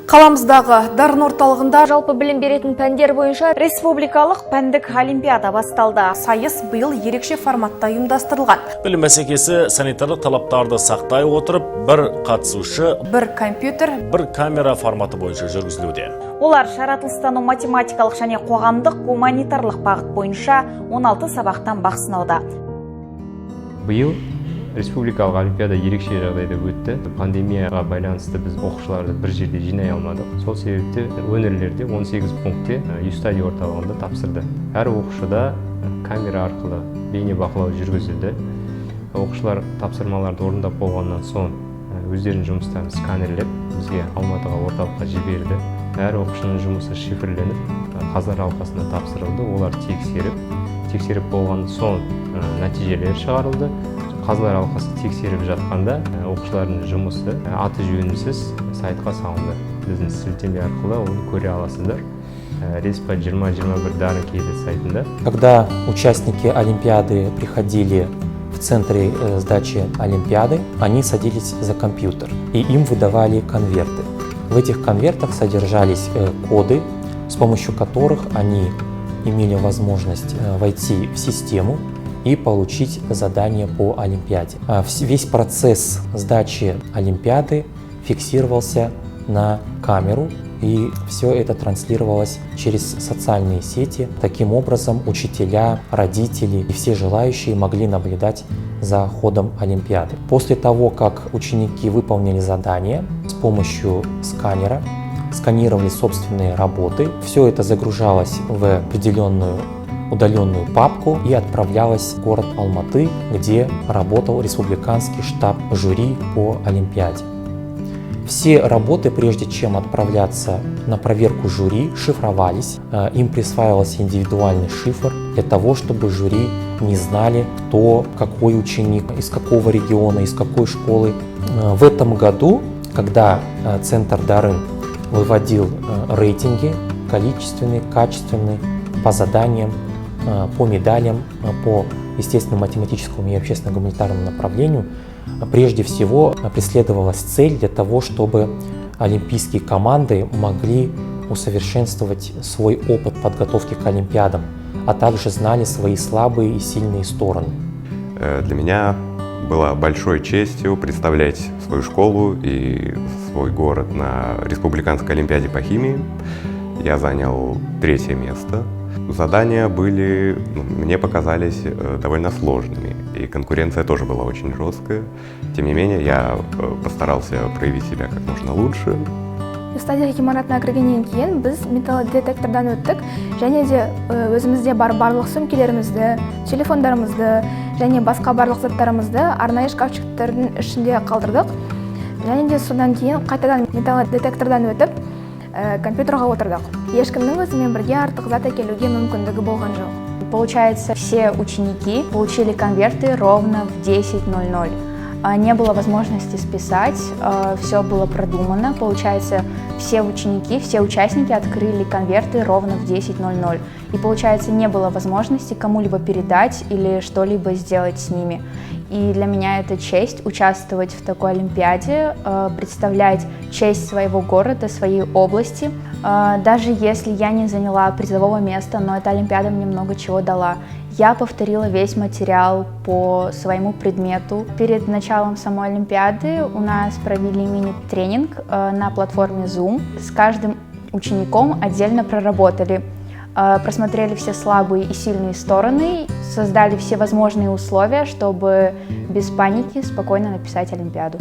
Қаламыздағы дарын орталығында жалпы білім беретін пәндер бойынша республикалық пәндік олимпиада басталды. Сайыс биыл ерекше форматта ұйымдастырылған. Білім бәсекесі санитарлық талаптарды сақтай отырып, бір қатысушы, бір компьютер, бір камера форматы бойынша жүргізілуде. Олар жаратылыстану математикалық және қоғамдық гуманитарлық бағыт бойынша 16 сабақтан бақ сынауда. Биыл республикалық олимпиада ерекше жағдайда өтті. Пандемияға байланысты біз оқушыларды бір жерде жинай алмадық. Сол себепті өңірлерде 18 пунктте Юстади орталығында тапсырды. Әр оқушыда камера арқылы бейне бақылау жүргізілді. Оқушылар тапсырмаларды орындап болғаннан соң өздерінің жұмыстарын сканерлеп бізге Алматыға орталыққа жіберді. Әр оқушының жұмысы шифрленіп, қазылар алқасына тапсырылды. Олар тексеріп болған соң нәтижелер шығарылды. Қазылар алқасы тексеріп жатқанда оқушылардың жұмысы аты жөнсіз сайтқа салынды. Біздің сілтеме арқылы оны көре аласыздар. Респа 2021 дарын кейді сайтында. Когда участники Олимпиады приходили в центре сдачи Олимпиады, они садились за компьютер и им выдавали конверты. В этих конвертах содержались коды, с помощью которых они имели возможность войти в систему и получить задание по Олимпиаде. Весь процесс сдачи Олимпиады фиксировался на камеру, и все это транслировалось через социальные сети. Таким образом, учителя, родители и все желающие могли наблюдать за ходом Олимпиады. После того, как ученики выполнили задание с помощью сканера, сканировали собственные работы, все это загружалось в определенную удаленную папку и отправлялась в город Алматы, где работал республиканский штаб жюри по Олимпиаде. Все работы, прежде чем отправляться на проверку жюри, шифровались. Им присваивался индивидуальный шифр для того, чтобы жюри не знали, кто, какой ученик, из какого региона, из какой школы. В этом году, когда Центр Дарын выводил рейтинги количественные, качественные, по заданиям, по медалям, по естественно-математическому и общественно-гуманитарному направлению, прежде всего преследовалась цель для того, чтобы олимпийские команды могли усовершенствовать свой опыт подготовки к Олимпиадам, а также знали свои слабые и сильные стороны. Для меня было большой честью представлять свою школу и свой город на Республиканской Олимпиаде по химии. Я занял 3-е место. Задания были, мне показались довольно сложными, и конкуренция тоже была очень жесткая. Тем не менее, я постарался проявить себя как можно лучше. Стадия ғимаратына кіргеннен кейін біз металлодетектордан өттік, және де өзімізде бар барлық сөмкелерімізді, телефондарымызды және басқа барлық заттарымызды арнайы шкафчиктердің ішінде қалдырдық. Және де содан кейін қайтадан металлодетектордан өтіп, компьютерға отырдық. Ешкімнің өзімен бірге артық зат әкелуге мүмкіндігі болған жоқ. Получается, все ученики получили конверты ровно в 10:00. Не было возможности списать, все было продумано. Получается, все ученики, все участники открыли конверты ровно в 10:00. И получается, не было возможности кому-либо передать или что-либо сделать с ними. И для меня это честь участвовать в такой олимпиаде, представлять честь своего города, своей области. Даже если я не заняла призового места, но эта олимпиада мне много чего дала. Я повторила весь материал по своему предмету. Перед началом самой олимпиады у нас провели мини-тренинг на платформе Zoom. С каждым учеником отдельно проработали. Просмотрели все слабые и сильные стороны, создали все возможные условия, чтобы без паники спокойно написать олимпиаду.